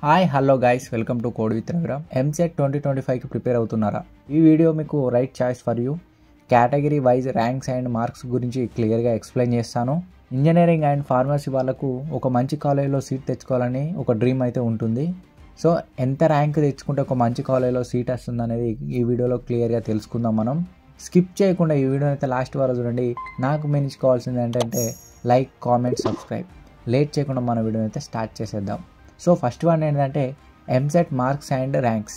Hi hello guys, welcome to code with Raviram. EAMCET 2025కి prepare అవుతున్నారా? ఈ వీడియో మీకు right choice for you. Category wise ranks and marks గురించి క్లియర్గా ఎక్స్ప్లెయిన్ చేస్తాను. ఇంజనీరింగ్ అండ్ ఫార్మసీ వాళ్ళకు ఒక మంచి కాలేజ్లో సీట్ తెచ్చుకోవాలని ఒక డ్రీమ్ అయితే ఉంటుంది. సో ఎంత ర్యాంక్ తెచ్చుకుంటే ఒక మంచి కాలేజ్లో సీట్ వస్తుంది అనేది ఈ వీడియోలో క్లియర్గా తెలుసుకుందాం. మనం స్కిప్ చేయకుండా ఈ వీడియోని అయితే లాస్ట్ వరకు చూడండి. నాకు మెచ్చుకోవాల్సింది ఏంటంటే లైక్, కామెంట్, సబ్స్క్రైబ్. లేట్ చేయకుండా మన వీడియోని అయితే స్టార్ట్ చేసేద్దాం. సో ఫస్ట్ వన్ ఏంటంటే EAMCET marks and ranks.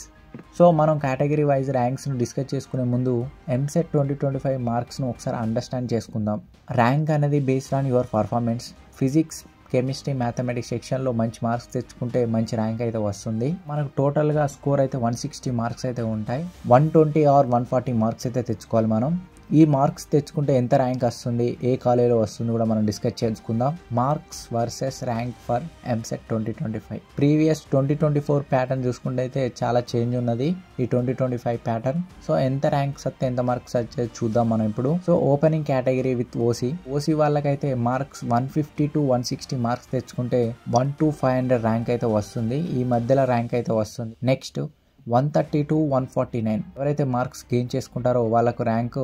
So మనం కేటగిరీ వైజ్ ర్యాంక్స్ను డిస్కస్ చేసుకునే ముందు ఎంసెట్ 2025 మార్క్స్ను ఒకసారి అండర్స్టాండ్ చేసుకుందాం. ర్యాంక్ అనేది based on your performance. Physics, chemistry, mathematics సెక్షన్లో మంచి మార్క్స్ తెచ్చుకుంటే మంచి ర్యాంక్ అయితే వస్తుంది. మనకు టోటల్గా స్కోర్ అయితే 160 మార్క్స్ అయితే ఉంటాయి. 120 ఆర్ 140 మార్క్స్ అయితే తెచ్చుకోవాలి మనం. ఈ మార్క్స్ తెచ్చుకుంటే ఎంత ర్యాంక్ వస్తుంది, ఏ కాలేజీలో వస్తుంది కూడా మనం డిస్కస్ చేసుకుందాం. Marks versus rank for EAMCET 2025. Previous 2024 pattern చూసుకుంటే అయితే చాలా చేంజ్ ఉన్నది ఈ 2025 ప్యాటర్న్. సో ఎంత ర్యాంక్స్ వస్తే ఎంత మార్క్స్ వచ్చే చూద్దాం మనం ఇప్పుడు. So opening category with OC వాళ్ళకైతే మార్క్స్ 150 to 160 మార్క్స్ తెచ్చుకుంటే 1 to 500 ర్యాంక్ అయితే వస్తుంది. ఈ మధ్యలో ర్యాంక్ అయితే వస్తుంది. నెక్స్ట్ 130 to 149 ఎవరైతే మార్క్స్ గెయిన్ చేసుకుంటారో వాళ్ళకు ర్యాంక్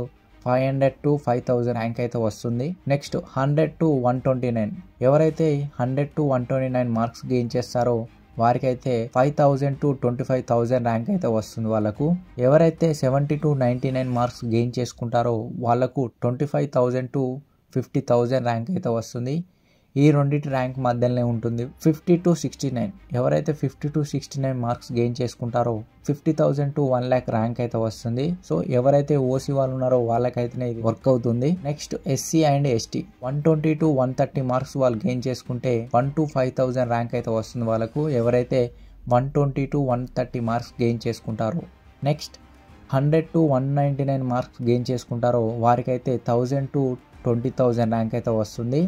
500 to 5000 ర్యాంక్ అయితే వస్తుంది. నెక్స్ట్ 100 to 129 ఎవరైతే 100 to 129 మార్క్స్ గెయిన్ చేస్తారో వారికైతే 5000 to 25000 ర్యాంక్ అయితే వస్తుంది వాళ్ళకు. ఎవరైతే 70 to 99 మార్క్స్ గెయిన్ చేసుకుంటారో వాళ్ళకు 25000 to 50000 ర్యాంక్ అయితే వస్తుంది. ఈ రెండింటి ర్యాంక్ మధ్యలోనే ఉంటుంది. 50 to 69 ఎవరైతే 50 to 69 మార్క్స్ గెయిన్ చేసుకుంటారో 50,000 to 1 lakh ర్యాంక్ అయితే వస్తుంది. సో ఎవరైతే ఓసీ వాళ్ళు ఉన్నారో వాళ్ళకైతేనే ఇది వర్క్ అవుతుంది. Next SC and ST 120 to 130 marks వాళ్ళు గెయిన్ చేసుకుంటే 1 to 5000 ర్యాంక్ అయితే వస్తుంది వాళ్ళకు. ఎవరైతే 120 to 130 మార్క్స్ గెయిన్ చేసుకుంటారో. నెక్స్ట్ 100 to 199 మార్క్స్ గెయిన్ చేసుకుంటారో వారికైతే 1000 to 20,000 ర్యాంక్ అయితే వస్తుంది.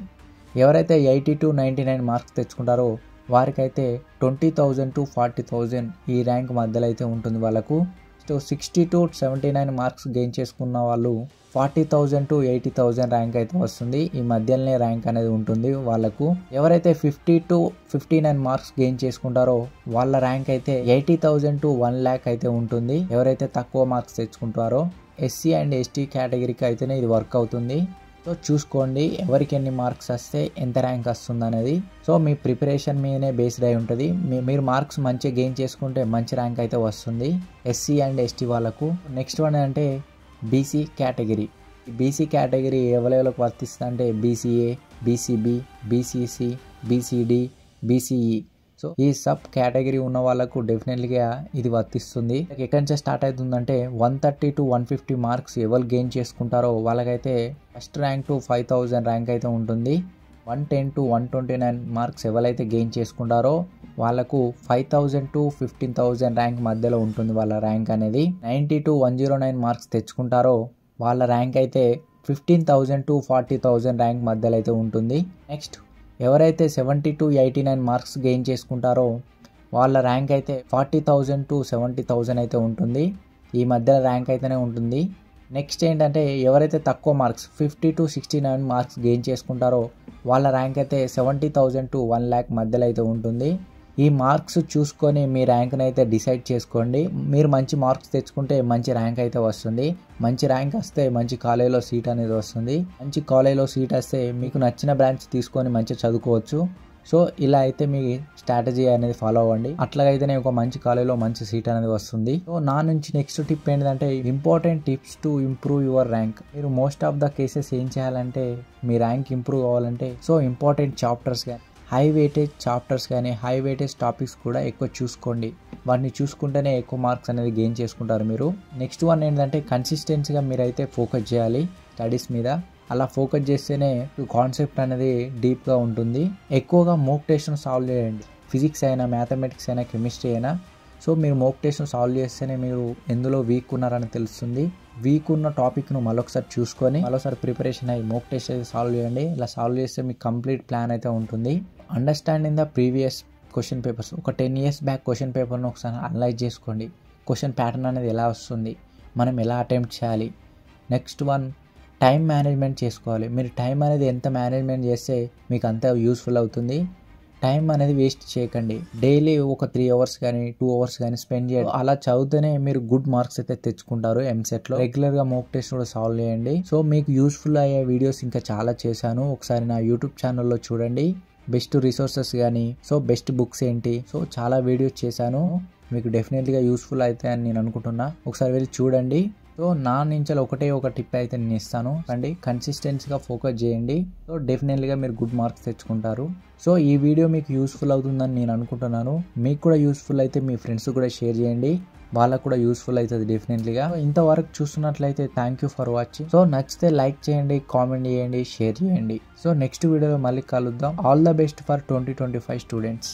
ఎవరైతే 80 to 99 మార్క్స్ తెచ్చుకుంటారో వారికైతే 20,000 to 40,000 ఈ ర్యాంక్ మధ్యలో అయితే ఉంటుంది వాళ్ళకు. సో 60 to 79 మార్క్స్ గెయిన్ చేసుకున్న వాళ్ళు 40,000 to 80,000 ర్యాంక్ అయితే వస్తుంది. ఈ మధ్యలోనే ర్యాంక్ అనేది ఉంటుంది వాళ్ళకు. ఎవరైతే 50 to 59 మార్క్స్ గెయిన్ చేసుకుంటారో వాళ్ళ ర్యాంక్ అయితే 80,000 to 1 lakh అయితే ఉంటుంది. ఎవరైతే తక్కువ మార్క్స్ తెచ్చుకుంటారో ఎస్సీ అండ్ ఎస్టీ కేటగిరీకి అయితేనే ఇది వర్క్ అవుతుంది. సో చూసుకోండి ఎవరికి ఎన్ని మార్క్స్ వస్తే ఎంత ర్యాంక్ వస్తుంది అనేది. సో మీ ప్రిపరేషన్ మీదనే బేస్డ్ అయి ఉంటుంది. మీరు మార్క్స్ మంచిగా గెయిన్ చేసుకుంటే మంచి ర్యాంక్ అయితే వస్తుంది ఎస్సీ అండ్ ఎస్టీ వాళ్ళకు. నెక్స్ట్ వన్ అంటే బీసీ కేటగిరీ. బీసీ కేటగిరీ ఎవరికి వర్తిస్తుంది అంటే BCA, BCB, BCC, BCD, BCE. So ఈ సబ్ కేటగిరీ ఉన్న వాళ్ళకు డెఫినెట్లీగా ఇది వర్తిస్తుంది. ఎక్కడి నుంచి స్టార్ట్ అవుతుందంటే 130 to 150 మార్క్స్ ఎవరు గెయిన్ చేసుకుంటారో వాళ్ళకైతే ఫస్ట్ ర్యాంక్ టు 5000 ర్యాంక్ అయితే ఉంటుంది. 110 to 129 మార్క్స్ ఎవరైతే గెయిన్ చేసుకుంటారో వాళ్ళకు 5000 to 15,000 ర్యాంక్ మధ్యలో ఉంటుంది వాళ్ళ ర్యాంక్ అనేది. 90 to 109 మార్క్స్ తెచ్చుకుంటారో వాళ్ళ ర్యాంక్ అయితే 15,000 to 40,000 ర్యాంక్ మధ్యలో అయితే ఉంటుంది. నెక్స్ట్ ఎవరైతే 70 to 89 మార్క్స్ గెయిన్ చేసుకుంటారో వాళ్ళ ర్యాంక్ అయితే 40,000 to 70,000 అయితే ఉంటుంది. ఈ మధ్యలో ర్యాంక్ అయితేనే ఉంటుంది. నెక్స్ట్ ఏంటంటే ఎవరైతే తక్కువ మార్క్స్ 50 to 69 మార్క్స్ గెయిన్ చేసుకుంటారో వాళ్ళ ర్యాంక్ అయితే 70,000 to 1 lakh మధ్యలో అయితే ఉంటుంది. ఈ మార్క్స్ చూసుకొని మీ ర్యాంక్ని అయితే డిసైడ్ చేసుకోండి. మీరు మంచి మార్క్స్ తెచ్చుకుంటే మంచి ర్యాంక్ అయితే వస్తుంది. మంచి ర్యాంక్ వస్తే మంచి కాలేజీలో సీట్ అనేది వస్తుంది. మంచి కాలేజీలో సీట్ వస్తే మీకు నచ్చిన బ్రాంచ్ తీసుకొని మంచిగా చదువుకోవచ్చు. సో ఇలా అయితే మీ స్ట్రాటజీ అనేది ఫాలో అవ్వండి. అట్లాగైతేనే ఒక మంచి కాలేజీలో మంచి సీట్ అనేది వస్తుంది. సో నా నుంచి నెక్స్ట్ టిప్ ఏంటంటే important tips to improve your rank. మీరు మోస్ట్ ఆఫ్ ద కేసెస్ ఏం చేయాలంటే మీ ర్యాంక్ ఇంప్రూవ్ అవ్వాలంటే సో ఇంపార్టెంట్ చాప్టర్స్ కానీ హై వెయిటేజ్ చాప్టర్స్ కానీ హై వెయిటేజ్ టాపిక్స్ కూడా ఎక్కువ చూసుకోండి. వాటిని చూసుకుంటేనే ఎక్కువ మార్క్స్ అనేది గెయిన్ చేసుకుంటారు మీరు. నెక్స్ట్ వన్ ఏంటంటే కన్సిస్టెన్సీగా మీరైతే ఫోకస్ చేయాలి స్టడీస్ మీద. అలా ఫోకస్ చేస్తేనే కాన్సెప్ట్ అనేది డీప్గా ఉంటుంది. ఎక్కువగా మోక్ టెస్ట్ను సాల్వ్ చేయండి. ఫిజిక్స్ అయినా, మ్యాథమెటిక్స్ అయినా, కెమిస్ట్రీ అయినా. సో మీరు మోక్ టెస్ట్ను సాల్వ్ చేస్తేనే మీరు ఎందులో వీక్ ఉన్నారని తెలుస్తుంది. వీక్ ఉన్న టాపిక్ను మరొకసారి చూసుకొని మరోసారి ప్రిపరేషన్ అయ్యి మోక్ టెస్ట్ అయితే సాల్వ్ చేయండి. ఇలా సాల్వ్ చేస్తే మీకు కంప్లీట్ ప్లాన్ అయితే ఉంటుంది. Understanding the previous question papers. ఒక 10 years బ్యాక్ క్వశ్చన్ పేపర్ను ఒకసారి అనలైజ్ చేసుకోండి. క్వశ్చన్ ప్యాటర్న్ అనేది ఎలా వస్తుంది, మనం ఎలా అటెంప్ట్ చేయాలి. నెక్స్ట్ వన్ టైం మేనేజ్మెంట్ చేసుకోవాలి. మీరు టైం అనేది ఎంత మేనేజ్మెంట్ చేస్తే మీకు అంత యూస్ఫుల్ అవుతుంది. టైం అనేది వేస్ట్ చేయకండి. డైలీ ఒక 3 అవర్స్ కానీ 2 అవర్స్ కానీ స్పెండ్ చేయండి. అలా చదివితేనే మీరు గుడ్ మార్క్స్ అయితే తెచ్చుకుంటారు ఎంసెట్ లో. రెగ్యులర్ గా మోక్ టెస్ట్ కూడా సాల్వ్ చేయండి. సో మీకు యూస్ఫుల్ అయ్యే వీడియోస్ ఇంకా చాలా చేశాను, ఒకసారి నా యూట్యూబ్ ఛానల్లో చూడండి. బెస్ట్ రిసోర్సెస్ కానీ, సో బెస్ట్ బుక్స్ ఏంటి, సో చాలా వీడియోస్ చేశాను. మీకు డెఫినెట్లీగా యూస్ఫుల్ అవుతాయని నేను అనుకుంటున్నా. ఒకసారి వెళ్ళి చూడండి. సో నా నుంచి ఒకటే ఒక టిప్ అయితే నేను ఇస్తాను అండి, కన్సిస్టెన్సీగా ఫోకస్ చేయండి. సో డెఫినెట్లీగా మీరు గుడ్ మార్క్స్ తెచ్చుకుంటారు. సో ఈ వీడియో మీకు యూస్ఫుల్ అవుతుందని నేను అనుకుంటున్నాను. మీకు కూడా యూస్ఫుల్ అయితే మీ ఫ్రెండ్స్ కూడా షేర్ చేయండి, వాళ్ళకు కూడా యూస్ఫుల్ అవుతుంది డెఫినెట్లీగా. ఇంతవరకు చూస్తున్నట్లయితే thank you for watching. So నచ్చితే లైక్ చేయండి, కామెంట్ చేయండి, షేర్ చేయండి. సో నెక్స్ట్ వీడియోలో మళ్ళీ కలుద్దాం. All the best for 2025 students.